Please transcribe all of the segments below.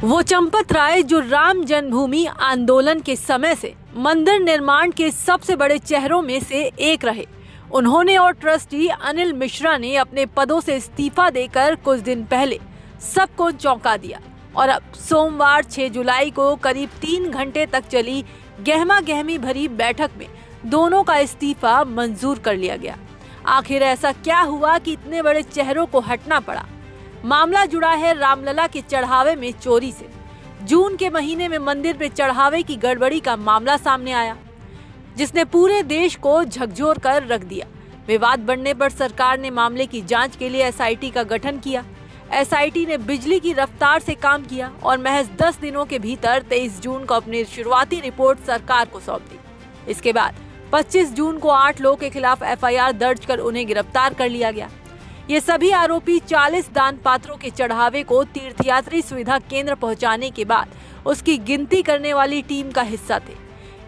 वो चंपत राय जो राम जन्मभूमि आंदोलन के समय से मंदिर निर्माण के सबसे बड़े चेहरों में से एक रहे, उन्होंने और ट्रस्टी अनिल मिश्रा ने अपने पदों से इस्तीफा देकर कुछ दिन पहले सबको चौंका दिया और अब सोमवार 6 जुलाई को करीब 3 घंटे तक चली गहमा गहमी भरी बैठक में दोनों का इस्तीफा मंजूर कर लिया गया। आखिर ऐसा क्या हुआ कि इतने बड़े चेहरों को हटना पड़ा? मामला जुड़ा है रामलला के चढ़ावे में चोरी से। जून के महीने में मंदिर में चढ़ावे की गड़बड़ी का मामला सामने आया, जिसने पूरे देश को झकझोर कर रख दिया। विवाद बढ़ने पर सरकार ने मामले की जांच के लिए एसआईटी का गठन किया। एसआईटी ने बिजली की रफ्तार से काम किया और महज 10 दिनों के भीतर 23 जून को अपनी शुरुआती रिपोर्ट सरकार को सौंप दी। इसके बाद 25 जून को 8 लोगों के खिलाफ एफआईआर दर्ज कर उन्हें गिरफ्तार कर लिया गया। ये सभी आरोपी 40 दान पात्रों के चढ़ावे को तीर्थयात्री सुविधा केंद्र पहुंचाने के बाद उसकी गिनती करने वाली टीम का हिस्सा थे।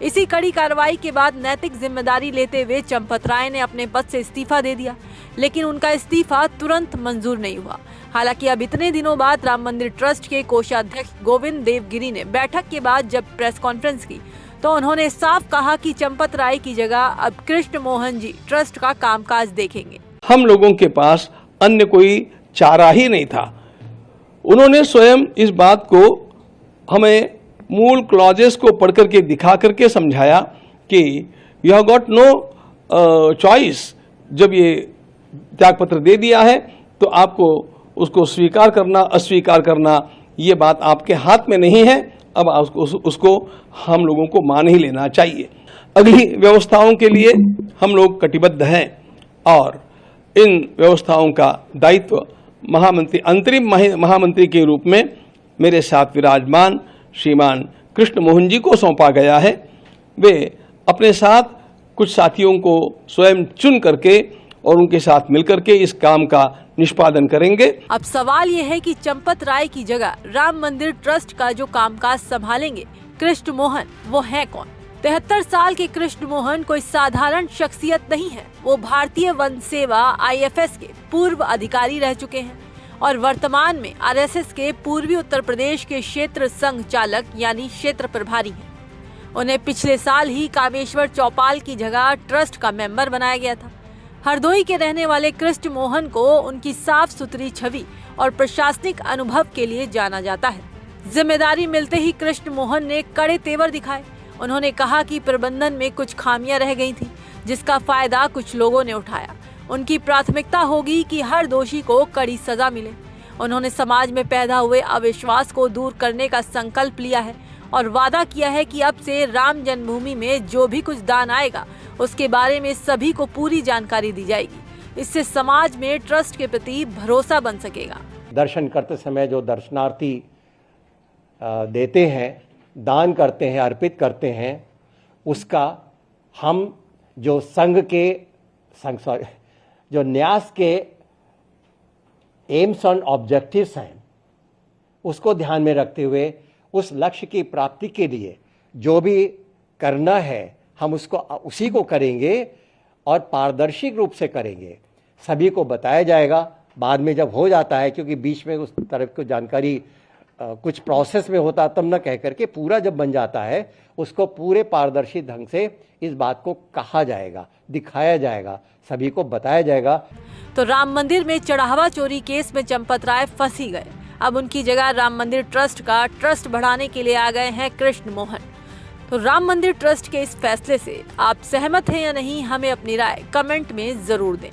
इसी कड़ी कार्रवाई के बाद नैतिक जिम्मेदारी लेते हुए चंपत राय ने अपने पद से इस्तीफा दे दिया, लेकिन उनका इस्तीफा तुरंत मंजूर नहीं हुआ। हालांकि अब इतने दिनों बाद राम मंदिर ट्रस्ट के कोषाध्यक्ष गोविंद देवगिरी ने बैठक के बाद जब प्रेस कॉन्फ्रेंस की तो उन्होंने साफ कहा कि चंपत राय की जगह अब कृष्ण मोहन जी ट्रस्ट का कामकाज देखेंगे। हम लोगों के पास अन्य कोई चारा ही नहीं था। उन्होंने स्वयं इस बात को हमें मूल क्लॉजेस को पढ़ करके दिखा करके समझाया कि you have got no choice. जब ये त्यागपत्र दे दिया है तो आपको उसको स्वीकार करना अस्वीकार करना ये बात आपके हाथ में नहीं है। अब उसको हम लोगों को मान ही लेना चाहिए। अगली व्यवस्थाओं के लिए हम लोग कटिबद्ध हैं और इन व्यवस्थाओं का दायित्व महामंत्री अंतरिम महामंत्री के रूप में मेरे साथ विराजमान श्रीमान कृष्ण मोहन जी को सौंपा गया है। वे अपने साथ कुछ साथियों को स्वयं चुन करके और उनके साथ मिलकर के इस काम का निष्पादन करेंगे। अब सवाल ये है कि चंपत राय की जगह राम मंदिर ट्रस्ट का जो कामकाज संभालेंगे कृष्ण मोहन, वो है कौन? 73 साल के कृष्ण मोहन कोई साधारण शख्सियत नहीं है। वो भारतीय वन सेवा IFS के पूर्व अधिकारी रह चुके हैं और वर्तमान में RSS के पूर्वी उत्तर प्रदेश के क्षेत्र संघ चालक यानी क्षेत्र प्रभारी हैं। उन्हें पिछले साल ही कामेश्वर चौपाल की जगह ट्रस्ट का मेंबर बनाया गया था। हरदोई के रहने वाले कृष्ण मोहन को उनकी साफ सुथरी छवि और प्रशासनिक अनुभव के लिए जाना जाता है। जिम्मेदारी मिलते ही कृष्ण मोहन ने कड़े तेवर दिखाए। उन्होंने कहा कि प्रबंधन में कुछ खामियां रह गई थी, जिसका फायदा कुछ लोगों ने उठाया। उनकी प्राथमिकता होगी कि हर दोषी को कड़ी सजा मिले। उन्होंने समाज में पैदा हुए अविश्वास को दूर करने का संकल्प लिया है और वादा किया है कि अब से राम जन्मभूमि में जो भी कुछ दान आएगा उसके बारे में सभी को पूरी जानकारी दी जाएगी। इससे समाज में ट्रस्ट के प्रति भरोसा बन सकेगा। दर्शन करते समय जो दर्शनार्थी देते हैं, दान करते हैं, अर्पित करते हैं, उसका हम जो जो न्यास के एम्स एंड ऑब्जेक्टिव्स हैं उसको ध्यान में रखते हुए उस लक्ष्य की प्राप्ति के लिए जो भी करना है हम उसको उसी को करेंगे और पारदर्शी रूप से करेंगे। सभी को बताया जाएगा बाद में जब हो जाता है, क्योंकि बीच में उस तरफ की जानकारी कुछ प्रोसेस में होता तब न कह करके पूरा जब बन जाता है उसको पूरे पारदर्शी ढंग से इस बात को कहा जाएगा, दिखाया जाएगा, सभी को बताया जाएगा। तो राम मंदिर में चढ़ावा चोरी केस में चंपत राय फंस ही गए। अब उनकी जगह राम मंदिर ट्रस्ट का ट्रस्ट बढ़ाने के लिए आ गए हैं कृष्ण मोहन। तो राम मंदिर ट्रस्ट के इस फैसले से आप सहमत हैं या नहीं, हमें अपनी राय कमेंट में जरूर दें।